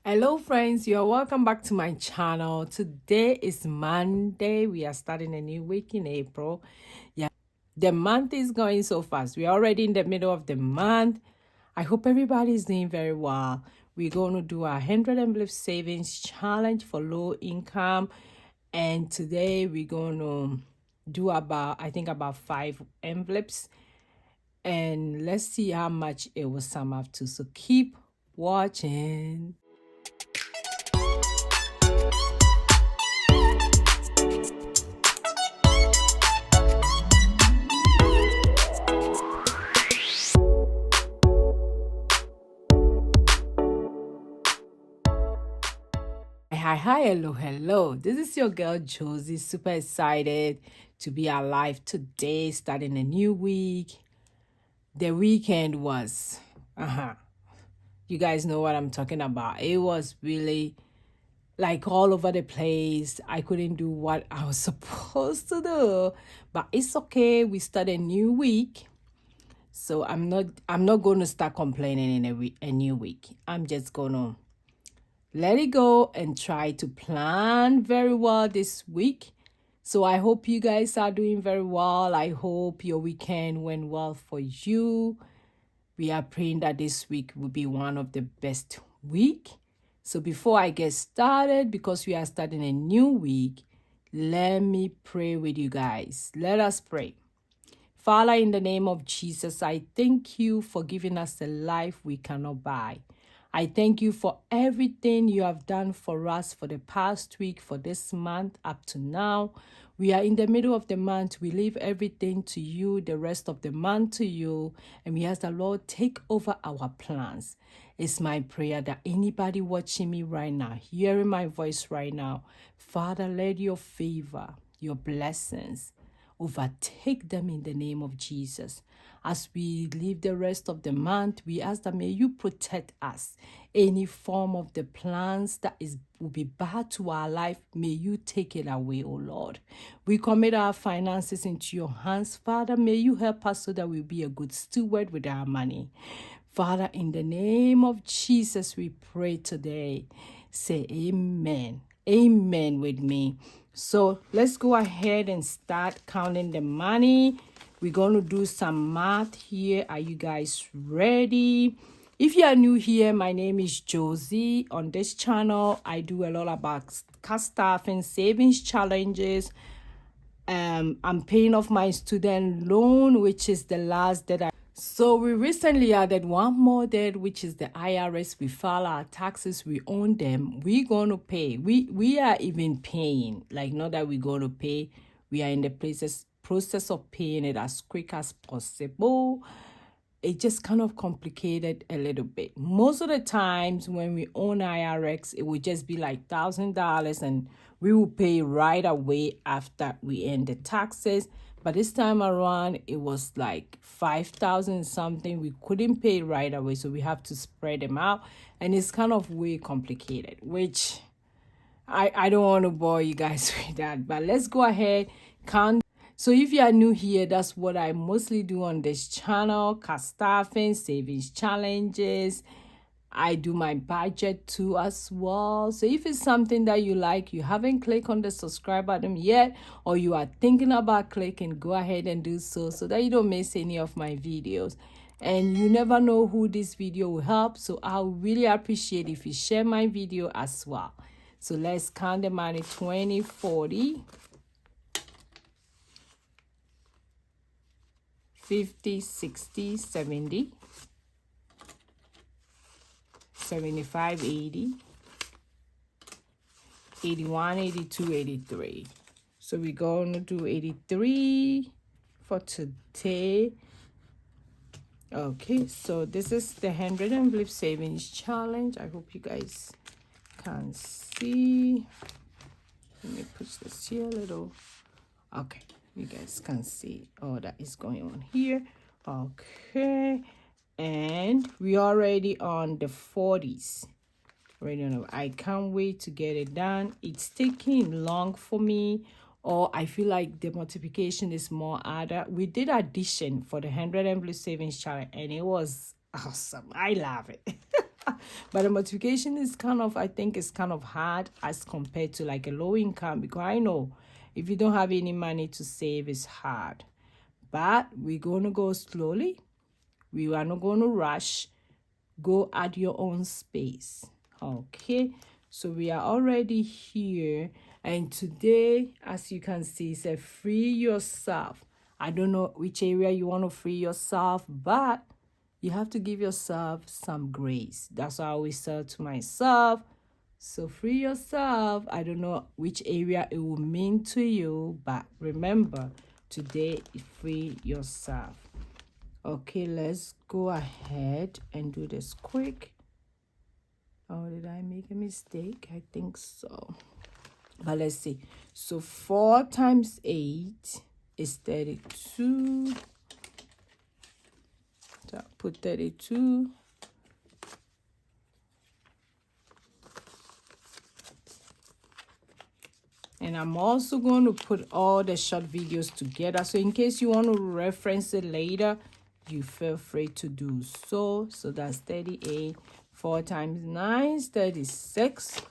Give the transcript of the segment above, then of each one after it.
Hello friends, you're welcome back to my channel. Today is Monday. We are starting a new week in April. Yeah, the month is going so fast. We're already in the middle of the month. I hope everybody is doing very well. We're going to do our 100 envelope savings challenge for low income. And today we're going to do about 5 envelopes. And let's see how much it will sum up to. So keep watching. Hi, hello. This is your girl Josy. Super excited to be alive today, starting a new week. The weekend was, you guys know what I'm talking about. It was really like all over the place. I couldn't do what I was supposed to do, but it's okay. We start a new week. So I'm not going to start complaining in a new week. I'm just going to let it go and try to plan very well this week. So I hope you guys are doing very well. I hope your weekend went well for you. We are praying that this week will be one of the best week. So before I get started, because we are starting a new week, let me pray with you guys. Let us pray. Father, in the name of Jesus, I thank you for giving us the life we cannot buy. I thank you for everything you have done for us for the past week, for this month up to now. We are in the middle of the month. We leave everything to you, the rest of the month to you. And we ask the Lord, take over our plans. It's my prayer that anybody watching me right now, hearing my voice right now, Father, let your favor, your blessings, overtake them in the name of Jesus. As we live the rest of the month, we ask that may you protect us. Any form of the plans that will be bad to our life, may you take it away, O Lord. We commit our finances into your hands. Father, may you help us so that we'll be a good steward with our money. Father, in the name of Jesus, we pray today. Say amen. Amen with me. So let's go ahead and start counting the money. We're going to do some math here. Are you guys ready? If you are new here, my name is Josy. On this channel, I do a lot about cash staffing, savings challenges. I'm paying off my student loan, which is the last debt. So we recently added one more debt, which is the IRS. We file our taxes, we own them. We're going to pay. We are even paying. Like, not that we're going to pay. We are in the process of paying it as quick as possible. It just kind of complicated a little bit. Most of the times when we own IRS, it would just be like $1,000 and we will pay right away after we end the taxes. But this time around, it was like 5,000 something. We couldn't pay right away, so we have to spread them out. And it's kind of way complicated, which I don't want to bore you guys with that. But let's go ahead, count. So if you are new here, that's what I mostly do on this channel. Cash staffing, savings challenges. I do my budget too as well. So if it's something that you like, you haven't clicked on the subscribe button yet, or you are thinking about clicking, go ahead and do so that you don't miss any of my videos. And you never know who this video will help. So I would really appreciate if you share my video as well. So let's count the money. 20, 40, 50, 60, 70, 75, 80, 81, 82, 83. So we're going to do 83 for today. Okay, so this is the 100 envelope savings challenge. I hope you guys can see. Let me push this here a little. Okay, you guys can see all that is going on here. Okay, and we already on the 40s. Right now, I can't wait to get it done. It's taking long for me, or I feel like the multiplication is more harder. We did addition for the 100 envelope savings challenge, and it was awesome. I love it. But the multiplication is kind of, I think it's kind of hard as compared to like a low income, because I know if you don't have any money to save, it's hard. But we're going to go slowly. We are not going to rush. Go at your own space. Okay, so we are already here, and today, as you can see, it says free yourself. I don't know which area you want to free yourself, but you have to give yourself some grace. That's what I always tell to myself. So free yourself. I don't know which area it will mean to you, but remember, today, free yourself. Okay, let's go ahead and do this quick. Oh, did I make a mistake? I think so. But let's see. So 4 times 8 is 32. So I'll put 32. And I'm also going to put all the short videos together. So in case you want to reference it later, you feel free to do so. So that's 38. 4 times 9 is 36.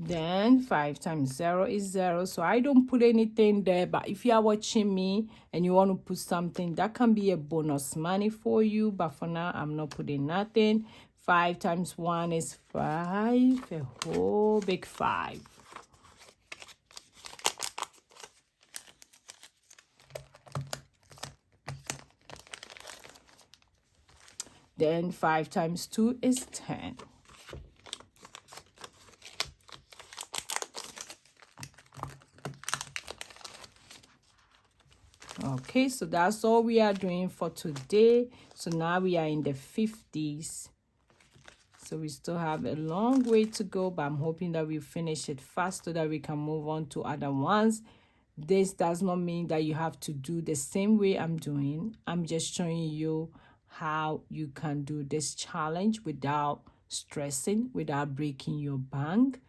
Then 5 times 0 is 0. So I don't put anything there. But if you are watching me and you want to put something, that can be a bonus money for you. But for now, I'm not putting nothing. 5 times 1 is 5. A whole big 5. Then 5 times 2 is 10. Okay, so that's all we are doing for today. So now we are in the 50s. So we still have a long way to go, but I'm hoping that we finish it fast so that we can move on to other ones. This does not mean that you have to do the same way I'm doing. I'm just showing you how you can do this challenge without stressing, without breaking your bank.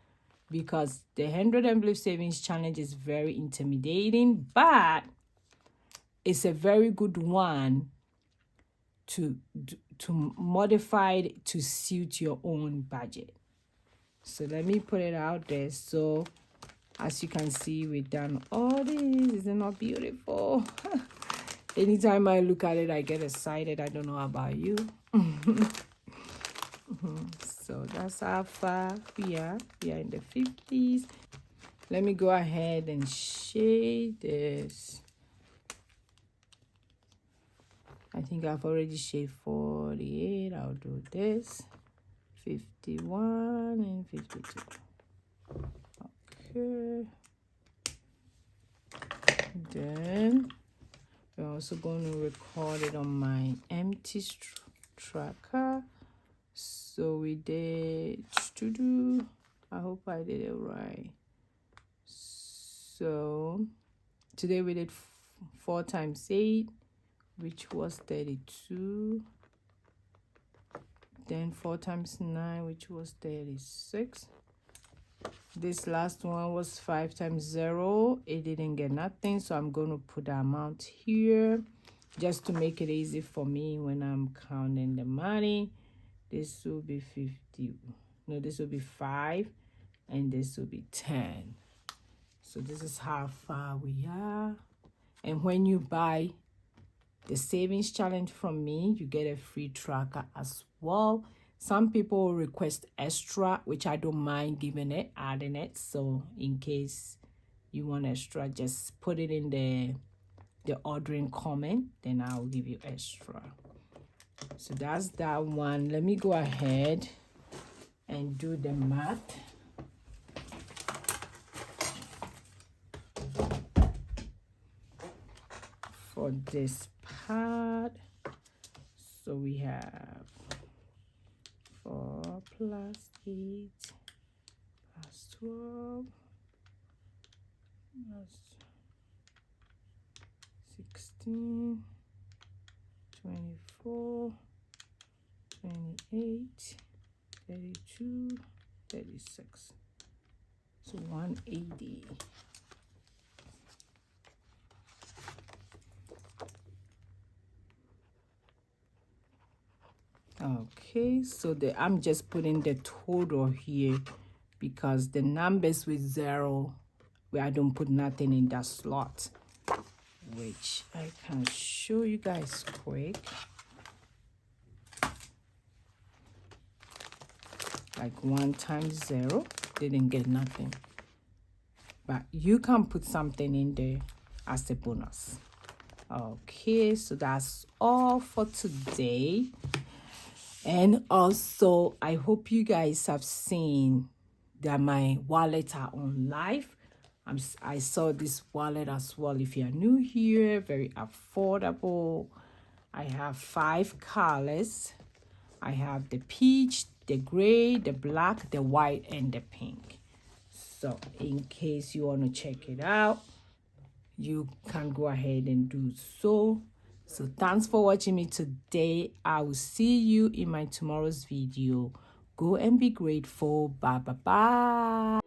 Because the 100 envelope savings challenge is very intimidating, but it's a very good one to modify it to suit your own budget. So let me put it out there. So as you can see, we've done all this. Is it not beautiful? Anytime I look at it, I get excited. I don't know about you. So that's how far we are. We are in the 50s. Let me go ahead and shade this. I think I've already shaded 48. I'll do this. 51 and 52. Okay. Then we're also going to record it on my empty tracker. So we did I hope I did it right. So today we did 4 times 8, which was 32. Then 4 times 9, which was 36. This last one was 5 times 0. It didn't get nothing, so I'm going to put the amount here just to make it easy for me when I'm counting the money. This will be 50. No, this will be 5, and this will be 10. So this is how far we are. And when you buy the savings challenge from me, you get a free tracker as well. Some people request extra, which I don't mind giving it, adding it. So in case you want extra, just put it in the ordering comment, then I'll give you extra. So that's that one. Let me go ahead and do the math. For this part, so we have 4 plus 8 plus 12 plus 16 24, 28, 32, 36. So 180. Okay, so I'm just putting the total here because the numbers with 0, where I don't put nothing in that slot, which I can show you guys quick. Like 1 times 0, didn't get nothing. But you can put something in there as a bonus. Okay, so that's all for today. And also, I hope you guys have seen that my wallet are on live. I saw this wallet as well. If you're new here, very affordable. I have 5 colors. I have the peach, the gray, the black, the white, and the pink. So in case you want to check it out, you can go ahead and do so. So thanks for watching me today. I will see you in my tomorrow's video. Go and be grateful. Bye bye bye.